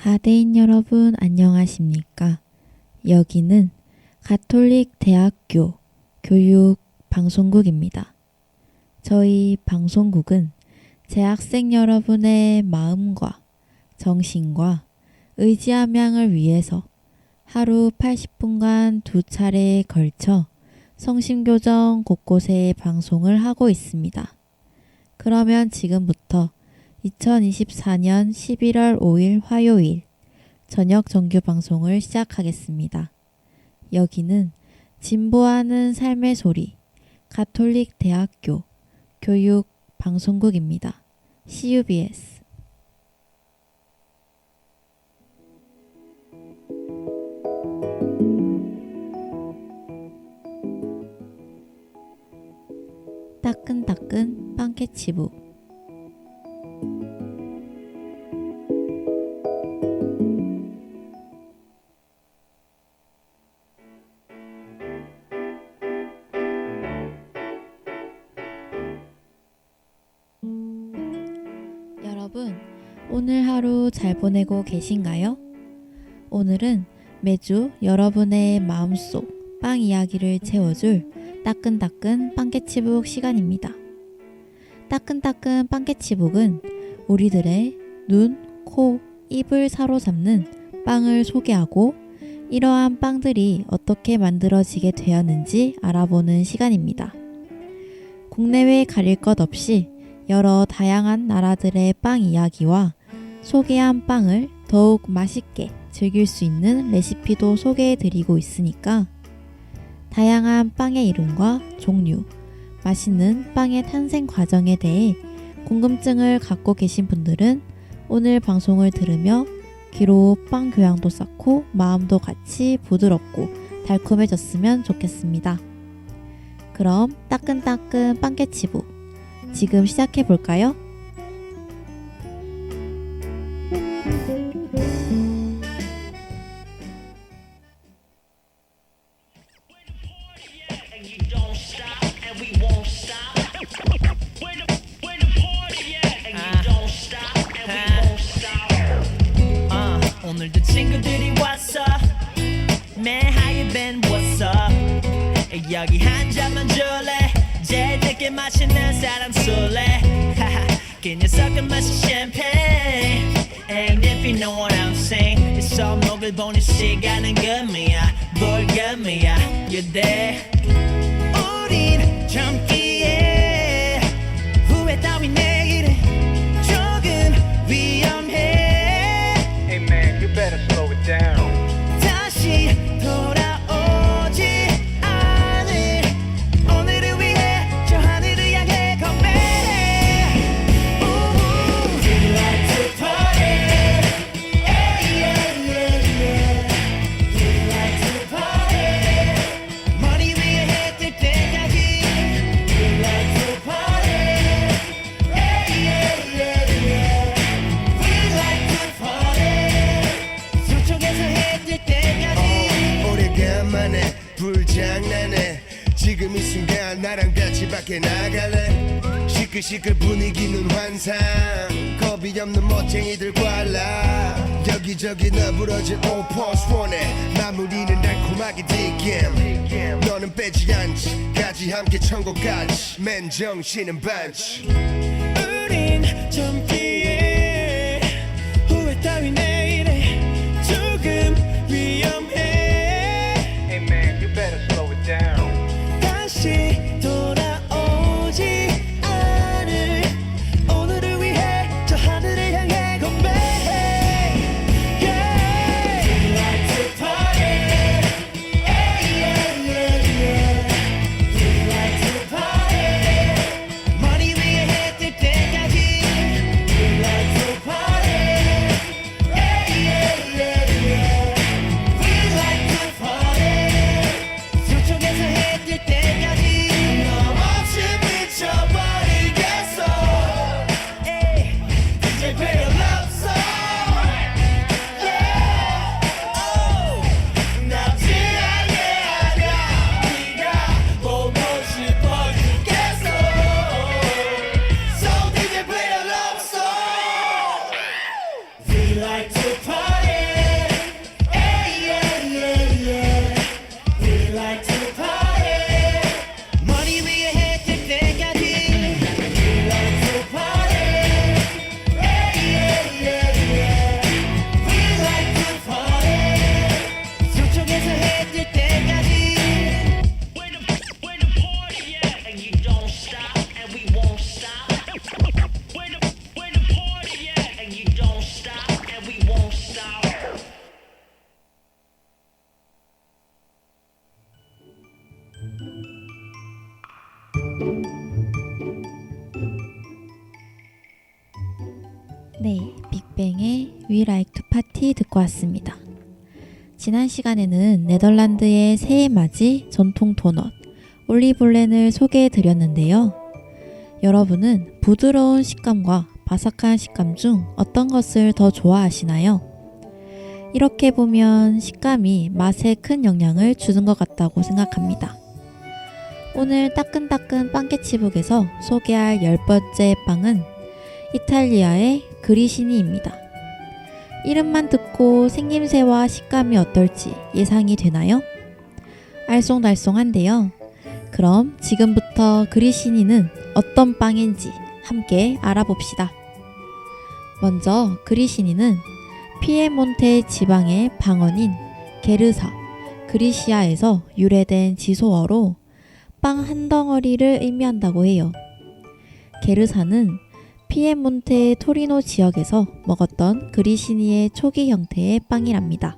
가대인 여러분 안녕하십니까? 여기는 가톨릭 대학교 교육 방송국입니다. 저희 방송국은 재학생 여러분의 마음과 정신과 의지 함양을 위해서 하루 80분간 2차례에 걸쳐 성심교정 곳곳에 방송을 하고 있습니다. 그러면 지금부터 2024년 11월 5일 화요일 저녁 정규 방송을 시작하겠습니다. 여기는 진보하는 삶의 소리 가톨릭 대학교 교육 방송국입니다. CUBS. 따끈따끈 빵캐치북. 여러분, 오늘 하루 잘 보내고 계신가요? 오늘은 매주 여러분의 마음속 빵 이야기를 채워줄 따끈따끈 빵캐치북 시간입니다. 따끈따끈 빵캐치북은 우리들의 눈, 코, 입을 사로잡는 빵을 소개하고 이러한 빵들이 어떻게 만들어지게 되었는지 알아보는 시간입니다. 국내외 가릴 것 없이 여러 다양한 나라들의 빵 이야기와 소개한 빵을 더욱 맛있게 즐길 수 있는 레시피도 소개해드리고 있으니까 다양한 빵의 이름과 종류, 맛있는 빵의 탄생 과정에 대해 궁금증을 갖고 계신 분들은 오늘 방송을 들으며 귀로 빵 교양도 쌓고 마음도 같이 부드럽고 달콤해졌으면 좋겠습니다. 그럼 따끈따끈 빵캐치북 지금 시작해볼까요? 오늘도 친구들이 왔어. Man, how you been? What's up? 여기 한 잔만 줄래? 제일 늦게 마시는 사람 술래? 그 녀석은 마시 샴페인. And if you know what I'm saying, 이 손목을 보는 시간은 금이야, 볼금이야. You're there. 우린 젊기에 후회 따윈 내일은 조금 위험해. Hey man, you better slow it down. 다시 돌아오지 않을 오늘을 위해 저 하늘을 향해 건배해. We like to party. Yeah, yeah, yeah, yeah. We like to party. 머리 위에 해 뜰 때까지. We like to party. Yeah, yeah, yeah, yeah. We like to party. 서쪽에서 해 뜰 때까지. 오래간만에 불장난해. 지금 이 순간 나랑 같이 밖에 나갈래. 시끌시끌 분위기는 환상. 겁이 없는 멋쟁이들 관람. 여기저기 너부러진 오퍼스 원해. 마무리는 달콤하게 디겜. 너는 빼지 않지. 까지 함께 천국까지. 맨 정신은 반치. 우린 젊기에 후회 따윈 내일에 조금 위험해. Hey man, you better slow it down. 다시 돌아오지 않을 오늘을 위해 저 하늘을 향해 건배해. Yeah. We like to party. Yeah, yeah, yeah, yeah. We like to party. 머리 위에 해 뜰 때까지. We like to party. Yeah, stop. Where the party at? And you don't stop, and we won't stop. 네, 빅뱅의 We Like to Party 듣고 왔습니다. 지난 시간에는 네덜란드의 새해맞이 전통 도넛 올리볼렌을 소개해 드렸는데요. 여러분은 부드러운 식감과 바삭한 식감 중 어떤 것을 더 좋아하시나요? 이렇게 보면 식감이 맛에 큰 영향을 주는 것 같다고 생각합니다. 오늘 따끈따끈 빵깨치북에서 소개할 10번째 빵은 이탈리아의 그리시니입니다. 이름만 듣고 생김새와 식감이 어떨지 예상이 되나요? 알쏭달쏭한데요. 그럼 지금부터 그리시니는 어떤 빵인지 함께 알아봅시다. 먼저 그리시니는 피에몬테 지방의 방언인 게르사, 그리시아에서 유래된 지소어로 빵 한 덩어리를 의미한다고 해요. 게르사는 피에몬테 토리노 지역에서 먹었던 그리시니의 초기 형태의 빵이랍니다.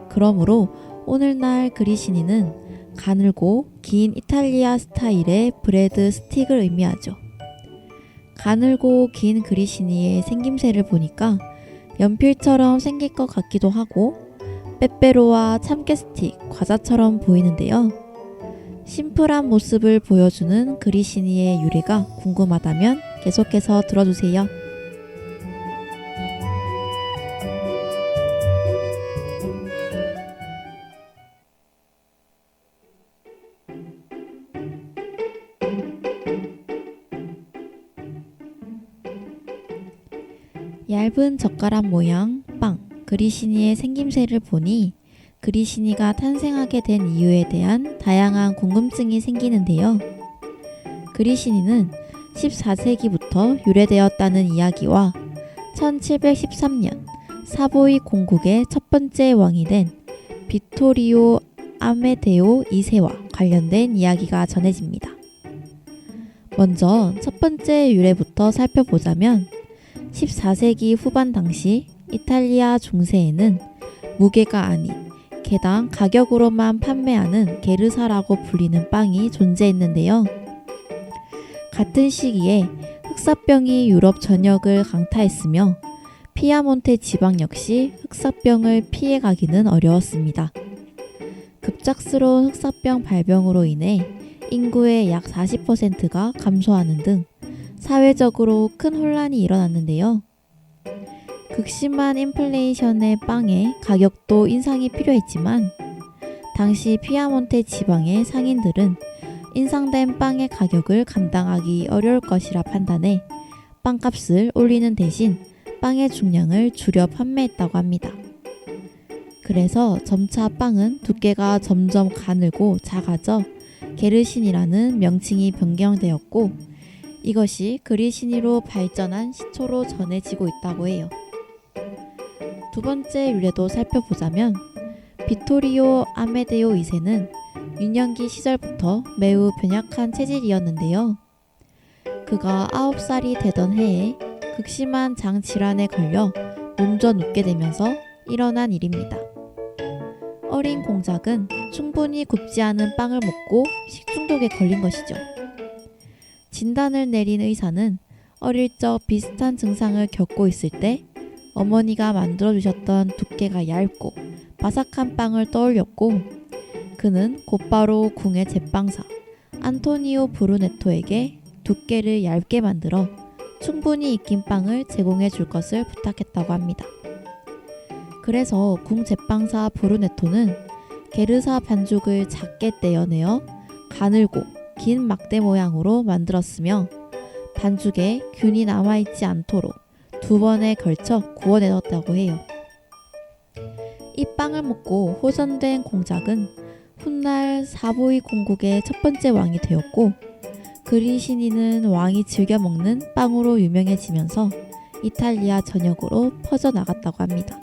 그러므로 오늘날 그리시니는 가늘고 긴 이탈리아 스타일의 브레드 스틱을 의미하죠. 가늘고 긴 그리시니의 생김새를 보니까 연필처럼 생길 것 같기도 하고 빼빼로와 참깨 스틱, 과자처럼 보이는데요. 심플한 모습을 보여주는 그리시니의 유래가 궁금하다면 계속해서 들어주세요. 얇은 젓가락 모양 빵 그리시니의 생김새를 보니 그리시니가 탄생하게 된 이유에 대한 다양한 궁금증이 생기는데요. 그리시니는 14세기부터 유래되었다는 이야기와 1713년 사보이 공국의 첫 번째 왕이 된 비토리오 아메데오 2세와 관련된 이야기가 전해집니다. 먼저 첫 번째 유래부터 살펴보자면 14세기 후반 당시 이탈리아 중세에는 무게가 아닌 개당 가격으로만 판매하는 게르사라고 불리는 빵이 존재했는데요. 같은 시기에 흑사병이 유럽 전역을 강타했으며 피아몬테 지방 역시 흑사병을 피해가기는 어려웠습니다. 급작스러운 흑사병 발병으로 인해 인구의 약 40%가 감소하는 등 사회적으로 큰 혼란이 일어났는데요. 극심한 인플레이션의 빵의 가격도 인상이 필요했지만 당시 피아몬테 지방의 상인들은 인상된 빵의 가격을 감당하기 어려울 것이라 판단해 빵값을 올리는 대신 빵의 중량을 줄여 판매했다고 합니다. 그래서 점차 빵은 두께가 점점 가늘고 작아져 게르신이라는 명칭이 변경되었고 이것이 그리시니로 발전한 시초로 전해지고 있다고 해요. 두 번째 유래도 살펴보자면 비토리오 아메데오 2세는 유년기 시절부터 매우 변약한 체질이었는데요. 그가 9살이 되던 해에 극심한 장 질환에 걸려 몸져 눕게 되면서 일어난 일입니다. 어린 공작은 충분히 굽지 않은 빵을 먹고 식중독에 걸린 것이죠. 진단을 내린 의사는 어릴 적 비슷한 증상을 겪고 있을 때 어머니가 만들어주셨던 두께가 얇고 바삭한 빵을 떠올렸고 그는 곧바로 궁의 제빵사 안토니오 브루네토에게 두께를 얇게 만들어 충분히 익힌 빵을 제공해 줄 것을 부탁했다고 합니다. 그래서 궁 제빵사 브루네토는 게르사 반죽을 작게 떼어내어 가늘고 긴 막대 모양으로 만들었으며 반죽에 균이 남아있지 않도록 2번에 걸쳐 구워내었다고 해요. 이 빵을 먹고 호전된 공작은 훗날 사보이 공국의 첫 번째 왕이 되었고 그리시니는 왕이 즐겨 먹는 빵으로 유명해지면서 이탈리아 전역으로 퍼져나갔다고 합니다.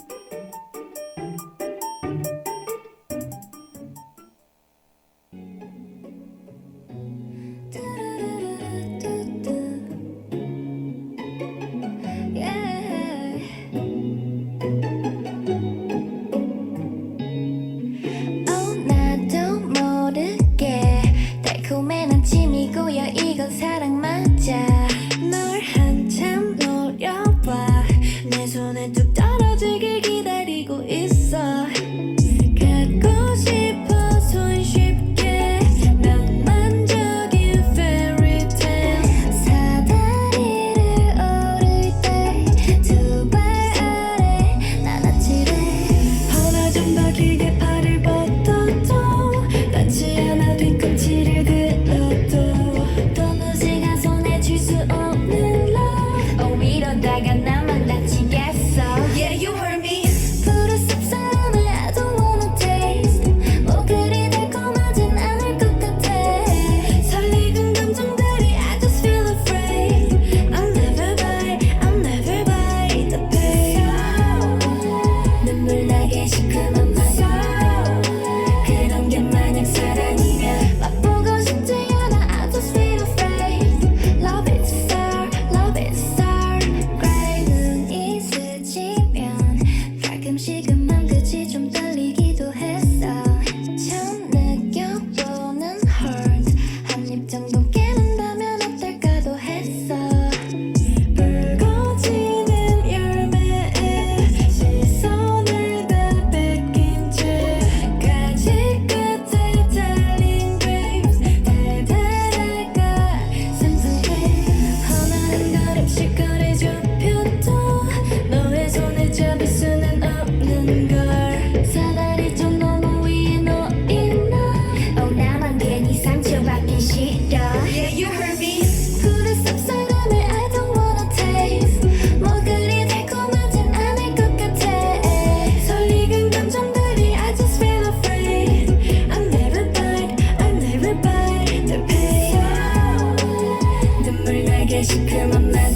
시큼한 맛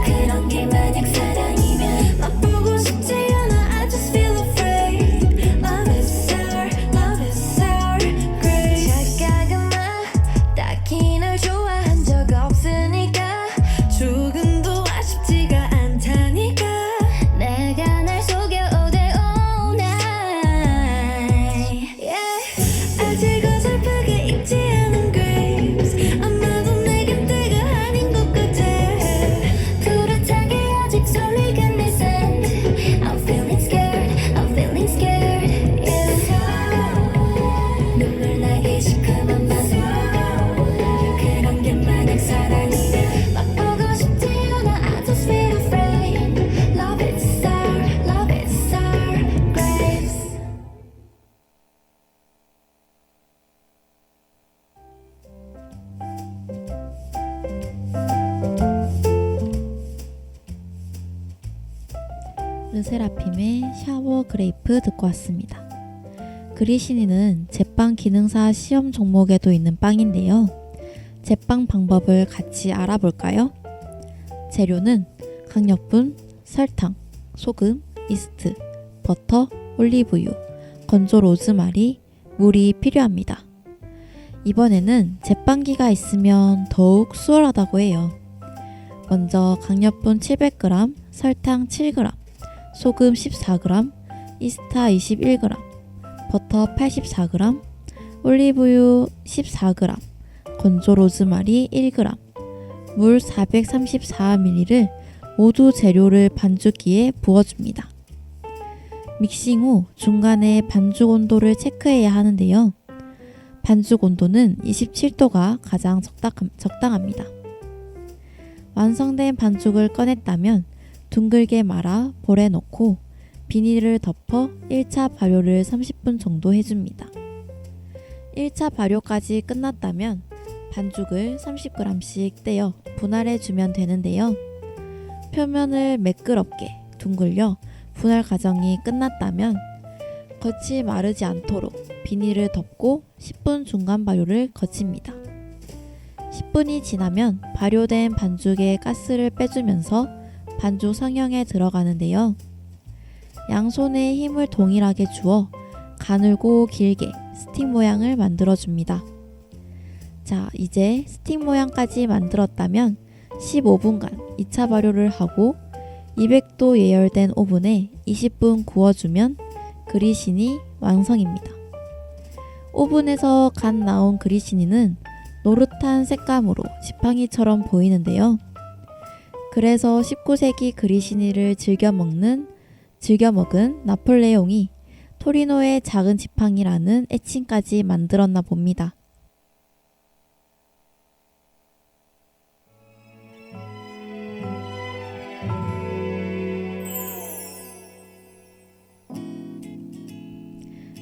그런 게 만약 사랑이면 맛보고 싶지 않아 I just feel afraid Love is sour, love is sour grapes 착각은 마 딱히 널 좋아한 적 없으니까 조금도 아쉽지가 않다니까 내가 날 속여 all day all night yeah. 아직 어설프게 익지 않은 grapes 아마도 내 곁대가 아닌 것 같아 뚜렷하게 아직 설레간 내 scent I'm feeling scared I'm feeling scared yeah. 눈물 나게 시큼한 맛 그런 게 만약 사랑이면 맛보고 싶지 않아 I just feel afraid Love is sour grapes 르세라핌의 샤워 그레이프 듣고 왔습니다. 그리시니는 제빵 기능사 시험 종목에도 있는 빵인데요. 제빵 방법을 같이 알아볼까요? 재료는 강력분, 설탕, 소금, 이스트, 버터, 올리브유, 건조 로즈마리, 물이 필요합니다. 이번에는 제빵기가 있으면 더욱 수월하다고 해요. 먼저 강력분 700g, 설탕 7g, 소금 14g, 이스타 21g, 버터 84g, 올리브유 14g, 건조 로즈마리 1g, 물 434ml를 모두 재료를 반죽기에 부어줍니다. 믹싱 후 중간에 반죽 온도를 체크해야 하는데요. 반죽 온도는 27도가 가장 적당합니다. 완성된 반죽을 꺼냈다면 둥글게 말아 볼에 넣고 비닐을 덮어 1차 발효를 30분 정도 해줍니다. 1차 발효까지 끝났다면 반죽을 30g씩 떼어 분할해주면 되는데요. 표면을 매끄럽게 둥글려 분할 과정이 끝났다면 겉이 마르지 않도록 비닐을 덮고 10분 중간 발효를 거칩니다. 10분이 지나면 발효된 반죽의 가스를 빼주면서 반죽 성형에 들어가는데요. 양손에 힘을 동일하게 주어 가늘고 길게 스틱 모양을 만들어줍니다. 자, 이제 스틱 모양까지 만들었다면 15분간 2차 발효를 하고 200도 예열된 오븐에 20분 구워주면 그리시니 완성입니다. 오븐에서 갓 나온 그리시니는 노릇한 색감으로 지팡이처럼 보이는데요. 그래서 19세기 그리시니를 즐겨 먹은 나폴레옹이 토리노의 작은 지팡이라는 애칭까지 만들었나 봅니다.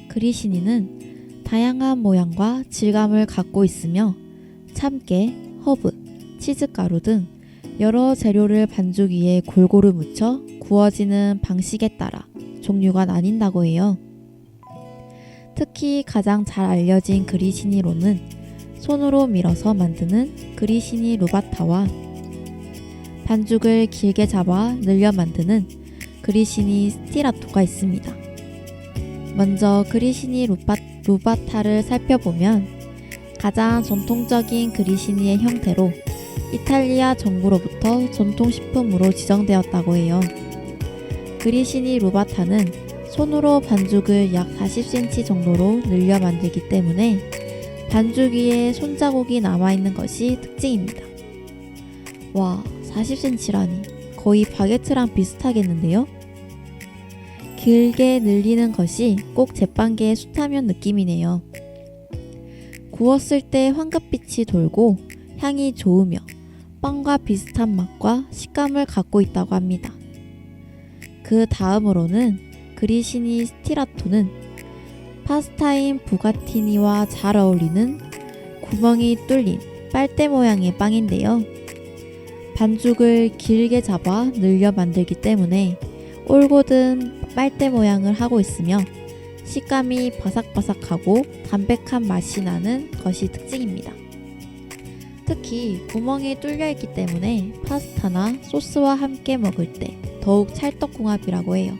그리시니는 다양한 모양과 질감을 갖고 있으며 참깨, 허브, 치즈가루 등 여러 재료를 반죽 위에 골고루 묻혀 구워지는 방식에 따라 종류가 나뉜다고 해요. 특히 가장 잘 알려진 그리시니로는 손으로 밀어서 만드는 그리시니 루바타와 반죽을 길게 잡아 늘려 만드는 그리시니 스티라토가 있습니다. 먼저 그리시니 루바타를 살펴보면 가장 전통적인 그리시니의 형태로 이탈리아 정부로부터 전통식품으로 지정되었다고 해요. 그리시니 루바타는 손으로 반죽을 약 40cm 정도로 늘려 만들기 때문에 반죽 위에 손자국이 남아있는 것이 특징입니다. 와, 40cm라니 거의 바게트랑 비슷하겠는데요? 길게 늘리는 것이 꼭 제빵계의 수타면 느낌이네요. 구웠을 때 황급빛이 돌고 향이 좋으며 빵과 비슷한 맛과 식감을 갖고 있다고 합니다. 그 다음으로는 그리시니 스티라토는 파스타인 부가티니와 잘 어울리는 구멍이 뚫린 빨대 모양의 빵인데요. 반죽을 길게 잡아 늘려 만들기 때문에 올곧은 빨대 모양을 하고 있으며 식감이 바삭바삭하고 담백한 맛이 나는 것이 특징입니다. 특히 구멍이 뚫려 있기 때문에 파스타나 소스와 함께 먹을 때 더욱 찰떡궁합이라고 해요.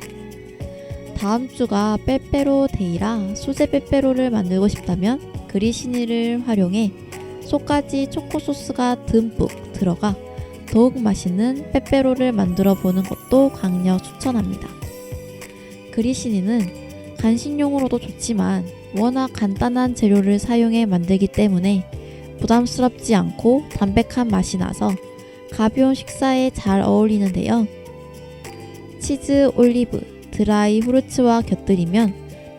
다음 주가 빼빼로 데이라 수제 빼빼로를 만들고 싶다면 그리시니를 활용해 속까지 초코 소스가 듬뿍 들어가 더욱 맛있는 빼빼로를 만들어 보는 것도 강력 추천합니다. 그리시니는 간식용으로도 좋지만 워낙 간단한 재료를 사용해 만들기 때문에 부담스럽지 않고 담백한 맛이 나서 가벼운 식사에 잘 어울리는데요. 치즈, 올리브, 드라이 후르츠와 곁들이면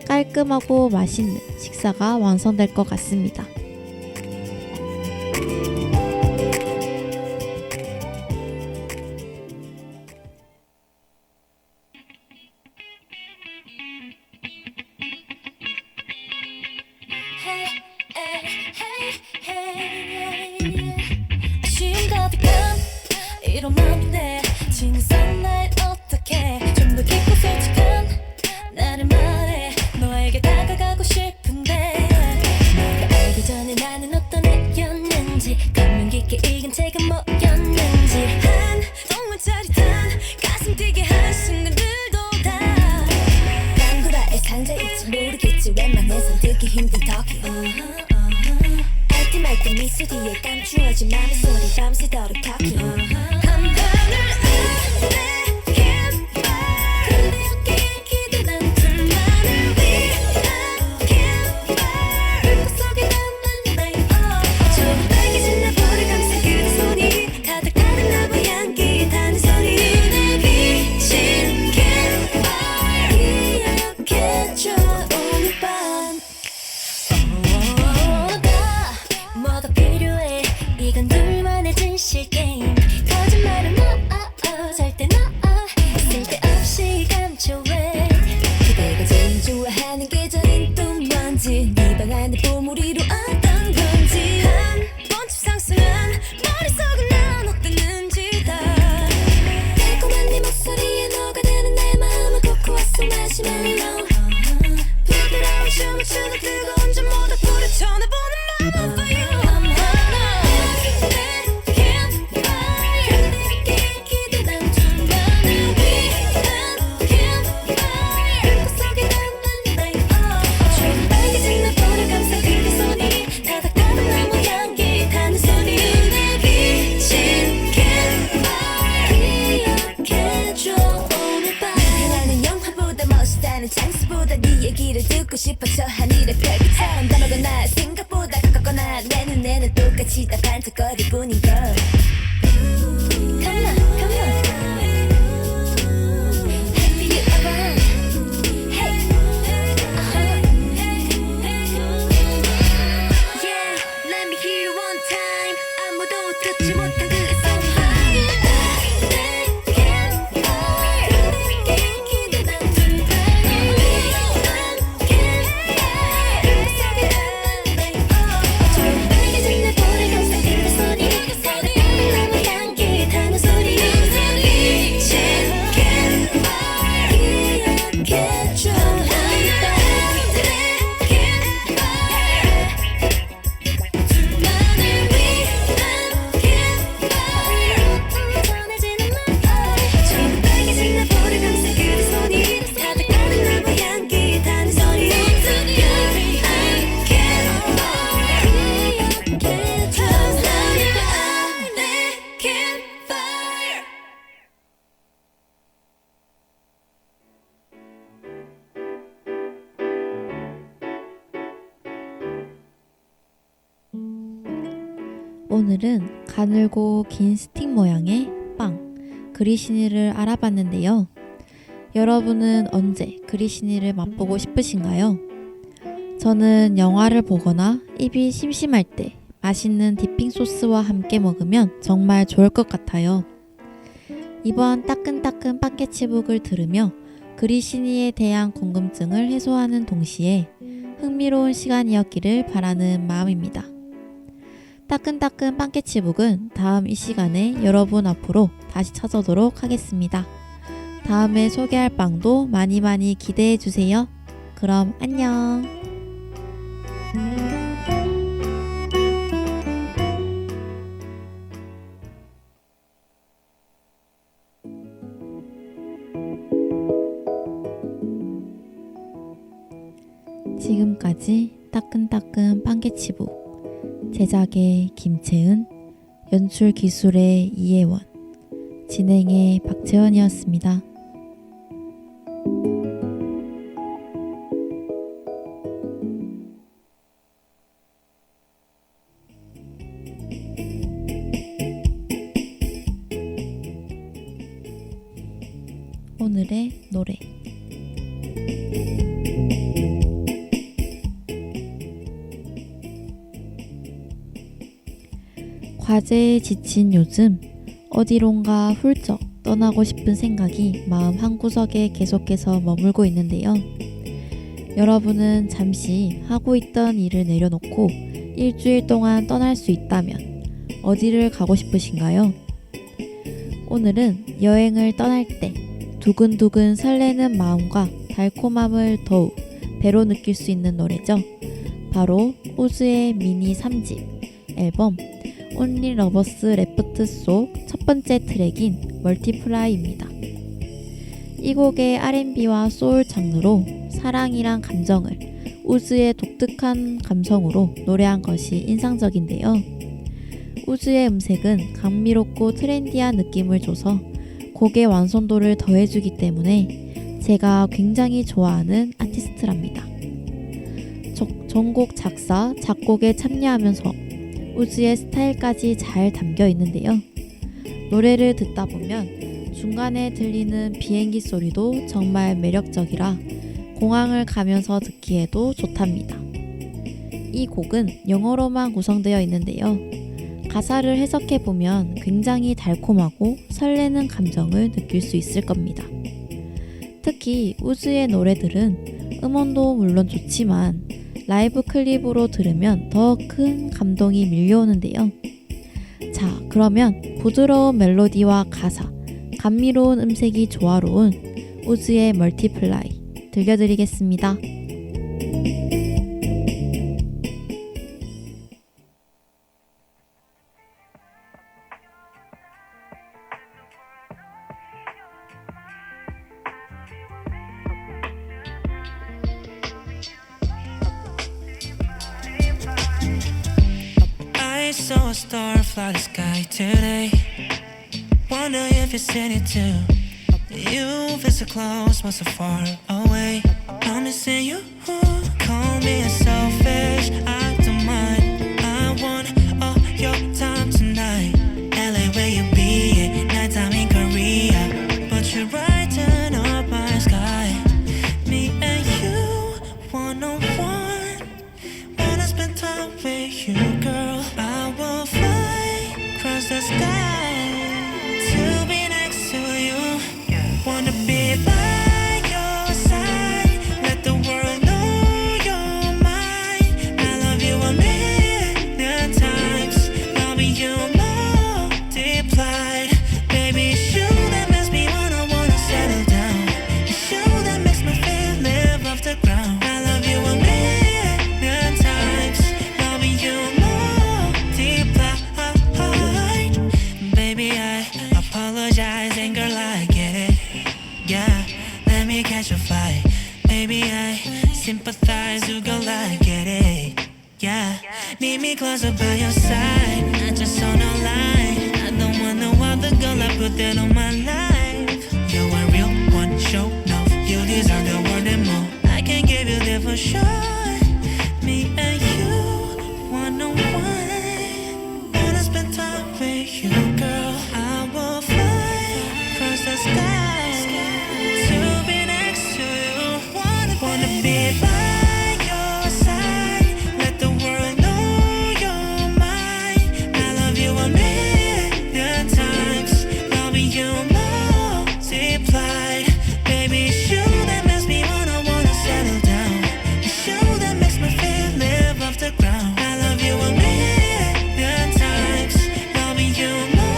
깔끔하고 맛있는 식사가 완성될 것 같습니다. 아쉬움 가득한 이런 맘인데 진선 날 어떡해 좀 더 깊고 솔직한 나를 말해 너에게 다가가고 싶은데 너가 알기 전에 나는 어떤 애였는지 감명 깊게 읽은 책은 뭐였는지 한 동물짜리 단 가슴 뛰게 한 순간들도 다 낭구라의 상자일지 모르겠지 웬만해선 듣기 힘든 talking 알듯 말듯 미소 뒤에 감추어진 맘의 소리 밤새도록 talking 한 방울 안에 campfire 그대에게 기대는 둘만을 위한 campfire 불꽃 속에 남은 night 조금 빨개진 나보를 감싼 그대 손이 가득가득 나무 향기 타는 소리 눈에 비친 campfire 기억해줘 오늘 밤 뭐가 필요해 이건 둘만의 진실 게임 거짓말은 절대 쓸데없이 감춰해 그대가 제일 좋아하는 계절인 또 뭔지 네 방 안에 보물이로 어떤 건지 한 번쯤 상상한 머릿속은 난 어땠는지 다 달콤한 네 목소리에 녹아드는 내 마음은 코코아 속 마시멜로 부드러운 춤을 추는 뜨거운 잠보다 불을 쳐내보는 맘 for you I'm hot 내 campfire 그대에게 기대는 둘만을 위한 campfire 불꽃 속에 남은 night 조금 빨개진 나보를 감싼 그대 손이 가득가득 나무 향기 타는 소리 눈에 비친 campfire 기억해줘 오늘 밤 나는 영화보다 멋있다는 장수보다 네 얘기를 듣고 싶어서 하늘의 별빛처럼 담아거나 생각보다 가깝거나 내 눈에는 똑같이 다 반짝거릴 뿐인걸 Come on, come on Happy you around Hey Yeah, let me hear you one time 아무도 듣지 못한 그 sound 내 campfire 그대에게 기대는 둘만을 위한 campfire 불꽃 속에 남은 night 조금 빨개진 내 볼을 감싼 그대 손이 가득가득 나무 향기 타는 소리 눈에 비친 campfire 기억해줘 오늘 밤 내 campfire 둘만을 위한 campfire 전해지는 말 조금 빨개진 내 볼을 감싼 그대 손이 가득가득 나무 향기 타는 소리 눈에 비친 campfire 기억해줘 오늘 밤 내 campfire 오늘은 가늘고 긴 스틱 모양의 빵 그리시니를 알아봤는데요. 여러분은 언제 그리시니를 맛보고 싶으신가요? 저는 영화를 보거나 입이 심심할 때 맛있는 디핑 소스와 함께 먹으면 정말 좋을 것 같아요. 이번 따끈따끈 빠켓치북을 들으며 그리시니에 대한 궁금증을 해소하는 동시에 흥미로운 시간이었기를 바라는 마음입니다. 따끈따끈 빵깨치북은 다음 이 시간에 여러분 앞으로 다시 찾아오도록 하겠습니다. 다음에 소개할 빵도 많이 많이 기대해주세요. 그럼 안녕. 지금까지 따끈따끈 빵개치부, 제작의 김채은, 연출 기술의 이혜원, 진행의 박채원이었습니다. 오늘의 노래 과제에 지친 요즘 어디론가 훌쩍 떠나고 싶은 생각이 마음 한구석에 계속해서 머물고 있는데요. 여러분은 잠시 하고 있던 일을 내려놓고 일주일 동안 떠날 수 있다면 어디를 가고 싶으신가요? 오늘은 여행을 떠날 때 두근두근 설레는 마음과 달콤함을 더욱 배로 느낄 수 있는 노래죠. 바로 우즈의 미니 3집 앨범 Only Lovers Left 속 첫 번째 트랙인 멀티플라이입니다. 이 곡의 R&B와 소울 장르로 사랑이란 감정을 우즈의 독특한 감성으로 노래한 것이 인상적인데요. 우즈의 음색은 감미롭고 트렌디한 느낌을 줘서 곡의 완성도를 더해주기 때문에 제가 굉장히 좋아하는 아티스트랍니다. 전곡 작사, 작곡에 참여하면서 우즈의 스타일까지 잘 담겨 있는데요. 노래를 듣다 보면 중간에 들리는 비행기 소리도 정말 매력적이라 공항을 가면서 듣기에도 좋답니다. 이 곡은 영어로만 구성되어 있는데요. 가사를 해석해보면 굉장히 달콤하고 설레는 감정을 느낄 수 있을 겁니다. 특히 우즈의 노래들은 음원도 물론 좋지만 라이브 클립으로 들으면 더 큰 감동이 밀려오는데요. 자, 그러면 부드러운 멜로디와 가사, 감미로운 음색이 조화로운 우즈의 멀티플라이 들려드리겠습니다. I saw a star fly the sky today. Wonder if you've seen it too. You feel so close, but so far away. I'm missing you. Call me a selfish, I don't mind. I want all your time tonight. LA where you be, nighttime in Korea. But you brighten up my sky. Me and you, one-on-one. When I spend time with you, girl, I will fly across the sky to be next to you. Wanna be by your side, let the world know you're mine. I love you a million times, love you multiplied. Baby, it's you that makes me wanna settle down. It's you that makes me feel live off the ground. I love you a million times, love you multiplied. Baby, I apologize, and girl, I get it. Yeah, let me catch a flight. Baby, I sympathize, you girl, I get it. Yeah, need me closer by your side, not just on a line. I don't want no other girl, I put that on my life. You're a real one, show no, you deserve the world and more. I can give you that for sure. Me and you, one-on-one. Wanna spend time with you, girl. I will fly across the sky to be next to you. Wanna be by your side, let the world know you're mine. I love you a million times, love you multiplied. Baby, it's you that makes me wanna settle down. It's you that makes me feel live off the ground. I love you a million times, love you multiplied.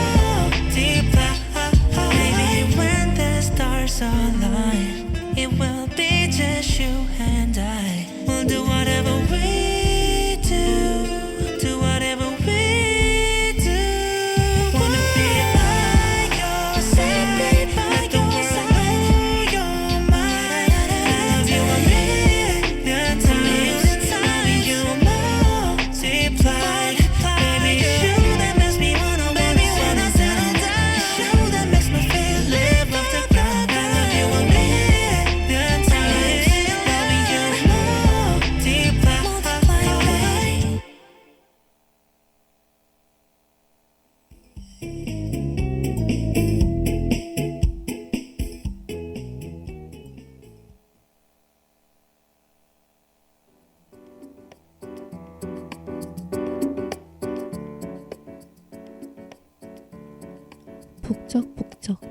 북적북적.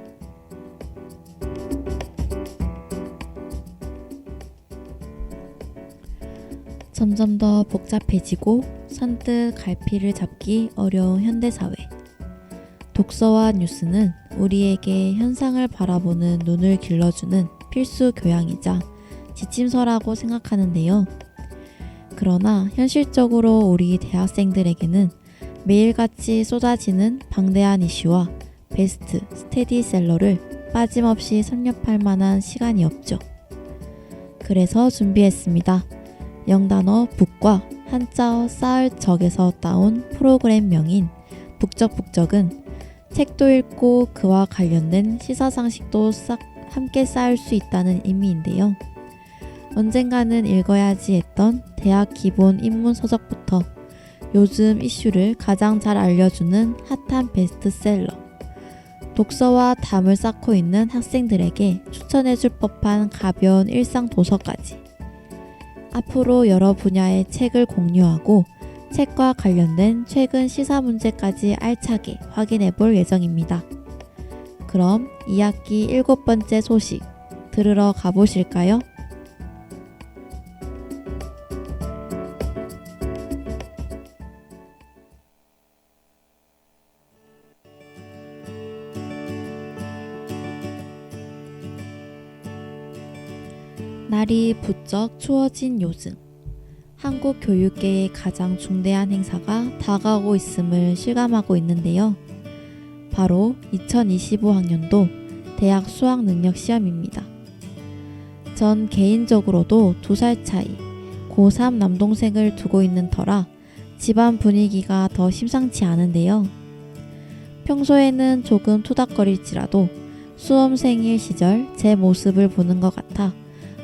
점점 더 복잡해지고 선뜻 갈피를 잡기 어려운 현대사회. 독서와 뉴스는 우리에게 현상을 바라보는 눈을 길러주는 필수 교양이자 지침서라고 생각하는데요. 그러나 현실적으로 우리 대학생들에게는 매일같이 쏟아지는 방대한 이슈와 베스트, 스테디셀러를 빠짐없이 섭렵할 만한 시간이 없죠. 그래서 준비했습니다. 영단어 북과 한자어 쌓을 적에서 따온 프로그램명인 북적북적은 책도 읽고 그와 관련된 시사상식도 싹 함께 쌓을 수 있다는 의미인데요. 언젠가는 읽어야지 했던 대학 기본 입문 서적부터 요즘 이슈를 가장 잘 알려주는 핫한 베스트셀러, 독서와 담을 쌓고 있는 학생들에게 추천해줄 법한 가벼운 일상 도서까지 앞으로 여러 분야의 책을 공유하고 책과 관련된 최근 시사 문제까지 알차게 확인해 볼 예정입니다. 그럼 2학기 7번째 소식 들으러 가보실까요? 날이 부쩍 추워진 요즘, 한국 교육계의 가장 중대한 행사가 다가오고 있음을 실감하고 있는데요. 바로 2025학년도 대학 수학능력 시험입니다. 전 개인적으로도 2살 차이, 고3 남동생을 두고 있는 터라 집안 분위기가 더 심상치 않은데요. 평소에는 조금 투닥거릴지라도 수험생일 시절 제 모습을 보는 것 같아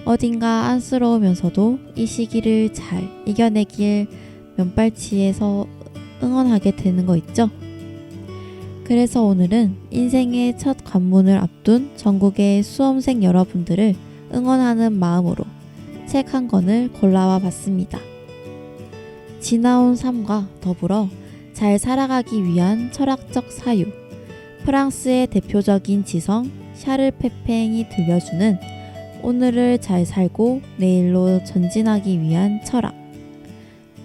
어딘가 안쓰러우면서도 이 시기를 잘 이겨내길 면발치에서 응원하게 되는 거 있죠? 그래서 오늘은 인생의 첫 관문을 앞둔 전국의 수험생 여러분들을 응원하는 마음으로 책 한 권을 골라와 봤습니다. 지나온 삶과 더불어 잘 살아가기 위한 철학적 사유, 프랑스의 대표적인 지성 샤를 페팽이 들려주는 오늘을 잘 살고 내일로 전진하기 위한 철학.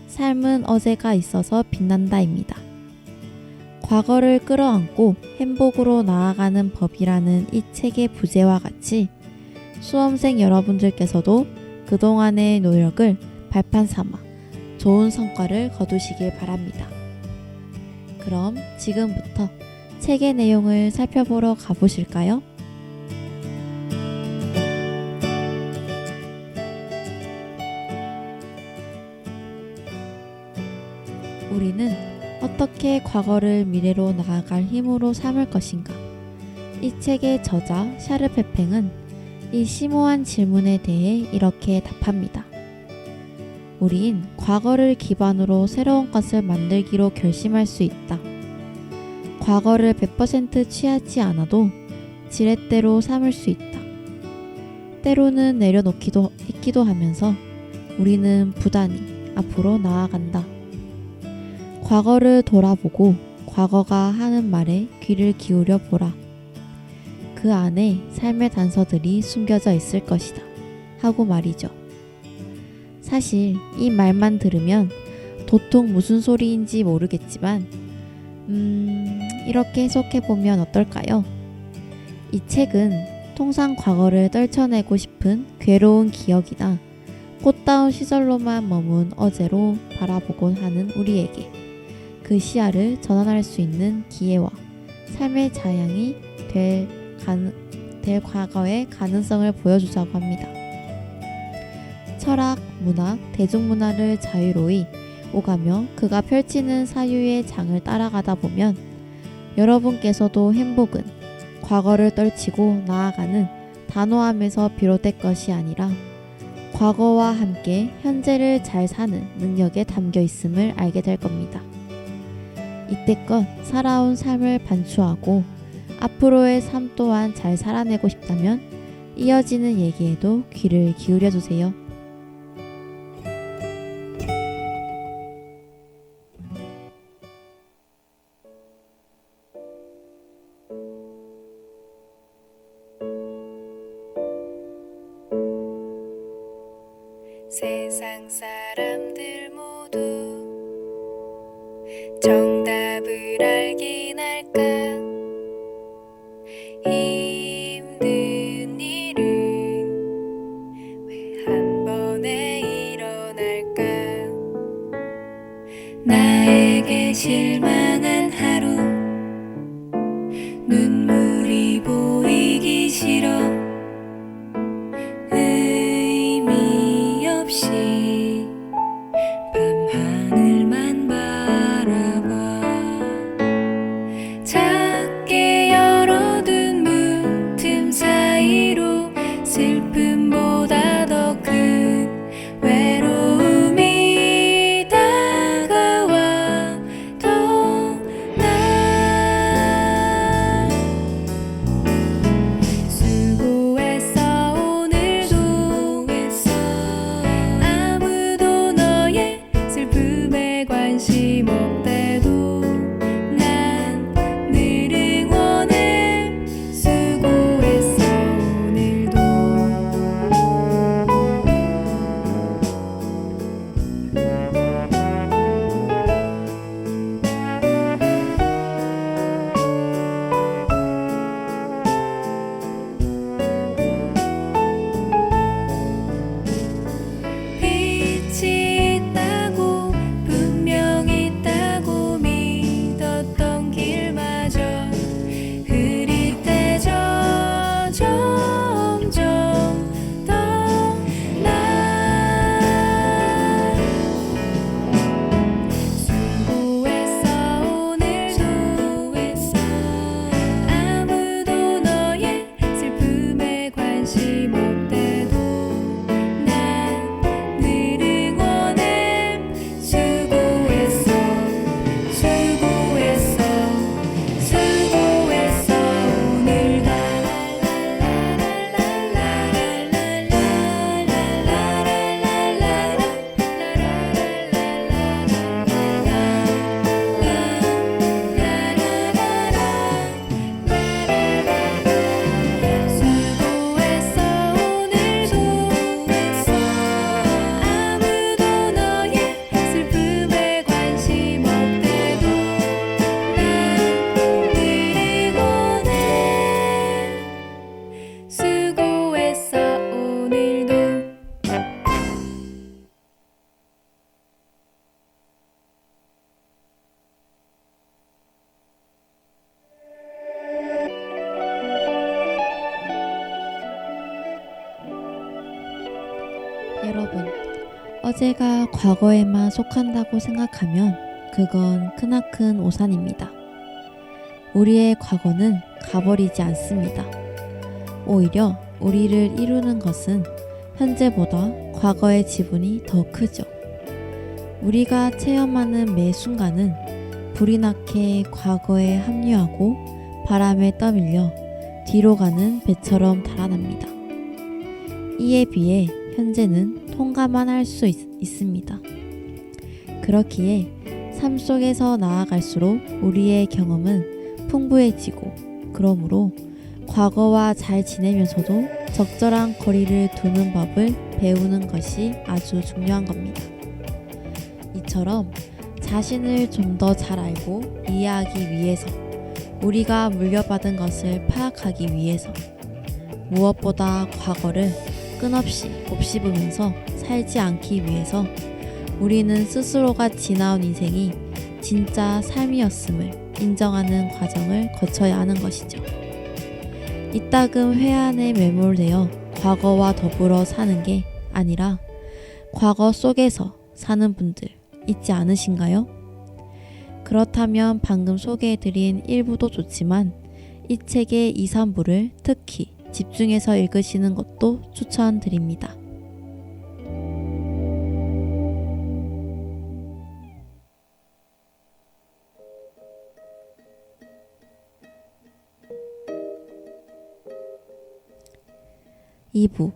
삶은 어제가 있어서 빛난다입니다. 과거를 끌어안고 행복으로 나아가는 법이라는 이 책의 부제와 같이 수험생 여러분들께서도 그동안의 노력을 발판 삼아 좋은 성과를 거두시길 바랍니다. 그럼 지금부터 책의 내용을 살펴보러 가보실까요? 우리는 어떻게 과거를 미래로 나아갈 힘으로 삼을 것인가? 이 책의 저자 샤르 페팽은 이 심오한 질문에 대해 이렇게 답합니다. 우린 과거를 기반으로 새로운 것을 만들기로 결심할 수 있다. 과거를 100% 취하지 않아도 지렛대로 삼을 수 있다. 때로는 내려놓기도 있기도 하면서 우리는 부단히 앞으로 나아간다. 과거를 돌아보고 과거가 하는 말에 귀를 기울여 보라. 그 안에 삶의 단서들이 숨겨져 있을 것이다. 하고 말이죠. 사실 이 말만 들으면 도통 무슨 소리인지 모르겠지만 이렇게 해석해보면 어떨까요? 이 책은 통상 과거를 떨쳐내고 싶은 괴로운 기억이나 꽃다운 시절로만 머문 어제로 바라보곤 하는 우리에게 그 시야를 전환할 수 있는 기회와 삶의 자양이 될 과거의 가능성을 보여주자고 합니다. 철학, 문학, 대중문화를 자유로이 오가며 그가 펼치는 사유의 장을 따라가다 보면 여러분께서도 행복은 과거를 떨치고 나아가는 단호함에서 비롯될 것이 아니라 과거와 함께 현재를 잘 사는 능력에 담겨 있음을 알게 될 겁니다. 이때껏 살아온 삶을 반추하고 앞으로의 삶 또한 잘 살아내고 싶다면 이어지는 얘기에도 귀를 기울여 주세요. 세상 사람들 모두 정답을 알긴 할까? 힘든 일은 왜 한 번에 일어날까? 나에게 실망한 하루 눈물이 보이기 싫어 의미 없이 밤하늘만 바라봐 작게 열어둔 문틈 사이로 슬픔보다 더 큰 외로움이 다가와 더 나 수고했어 오늘도 아무도 너의 슬픔에 관심 없대도 난 늘 응원해 수고했어 오늘도 빛이 있다고 분명히 있다고 믿었던 길마저 흐릿해져 점점 더나 수고했어 오늘도 아무도 너의 슬픔에 관심 없대도 난 늘 응원해 수고했어 수고했어 수고했어 오늘도 수고했어 오늘도 아무도 너의 슬픔에 관심 없대도 난 늘 응원해 수고했어 오늘도 여러분, 어제가 과거에만 속한다고 생각하면 그건 크나큰 오산입니다. 우리의 과거는 가버리지 않습니다. 오히려 우리를 이루는 것은 현재보다 과거의 지분이 더 크죠. 우리가 체험하는 매 순간은 불이 나게 과거에 합류하고 바람에 떠밀려 뒤로 가는 배처럼 달아납니다. 이에 비해 현재는 통과만 할 수 있습니다. 그렇기에 삶 속에서 나아갈수록 우리의 경험은 풍부해지고 그러므로 과거와 잘 지내면서도 적절한 거리를 두는 법을 배우는 것이 아주 중요한 겁니다. 이처럼 자신을 좀 더 잘 알고 이해하기 위해서 우리가 물려받은 것을 파악하기 위해서 무엇보다 과거를 끝없이 곱씹으면서 살지 않기 위해서 우리는 스스로가 지나온 인생이 진짜 삶이었음을 인정하는 과정을 거쳐야 하는 것이죠. 이따금 회한에 매몰되어 과거와 더불어 사는 게 아니라 과거 속에서 사는 분들 있지 않으신가요? 그렇다면 방금 소개해드린 일부도 좋지만 이 책의 2, 3부를 특히 집중해서 읽으시는 것도 추천드립니다. (2부)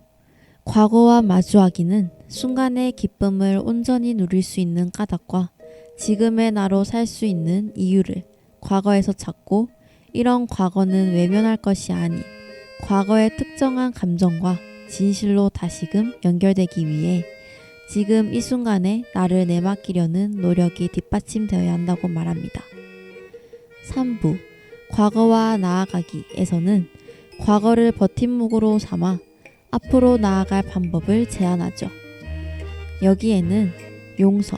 과거와 마주하기는 순간의 기쁨을 온전히 누릴 수 있는 까닭과 지금의 나로 살 수 있는 이유를 과거에서 찾고 이런 과거는 외면할 것이 아닌 과거의 특정한 감정과 진실로 다시금 연결되기 위해 지금 이 순간에 나를 내맡기려는 노력이 뒷받침되어야 한다고 말합니다. 3부 과거와 나아가기에서는 과거를 버팀목으로 삼아 앞으로 나아갈 방법을 제안하죠. 여기에는 용서,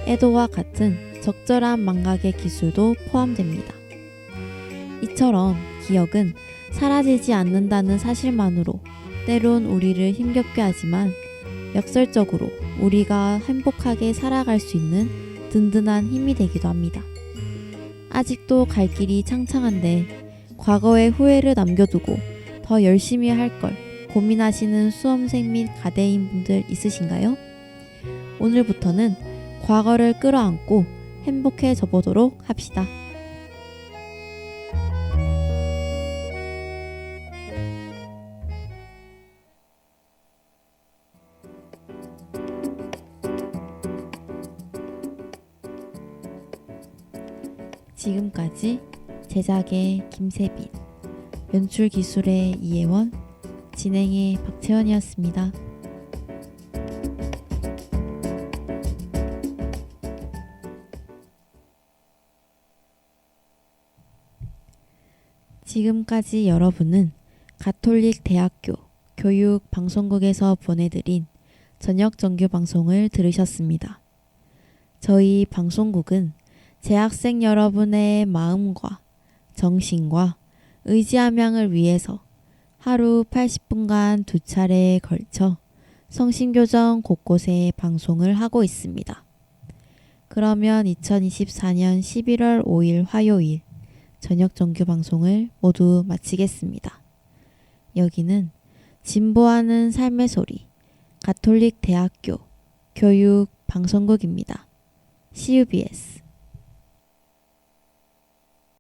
애도와 같은 적절한 망각의 기술도 포함됩니다. 이처럼 기억은 사라지지 않는다는 사실만으로 때론 우리를 힘겹게 하지만 역설적으로 우리가 행복하게 살아갈 수 있는 든든한 힘이 되기도 합니다. 아직도 갈 길이 창창한데 과거의 후회를 남겨두고 더 열심히 할 걸 고민하시는 수험생 및 가대인 분들 있으신가요? 오늘부터는 과거를 끌어안고 행복해져 보도록 합시다. 지금까지 제작의 김세빈, 연출 기술의 이혜원, 진행의 박채원이었습니다. 지금까지 여러분은 가톨릭 대학교 교육방송국에서 보내드린 저녁 정규 방송을 들으셨습니다. 저희 방송국은 재학생 여러분의 마음과 정신과 의지함양을 위해서 하루 80분간 2차례에 걸쳐 성신교정 곳곳에 방송을 하고 있습니다. 그러면 2024년 11월 5일 화요일 저녁 정규 방송을 모두 마치겠습니다. 여기는 진보하는 삶의 소리 가톨릭 대학교 교육 방송국입니다. CUBS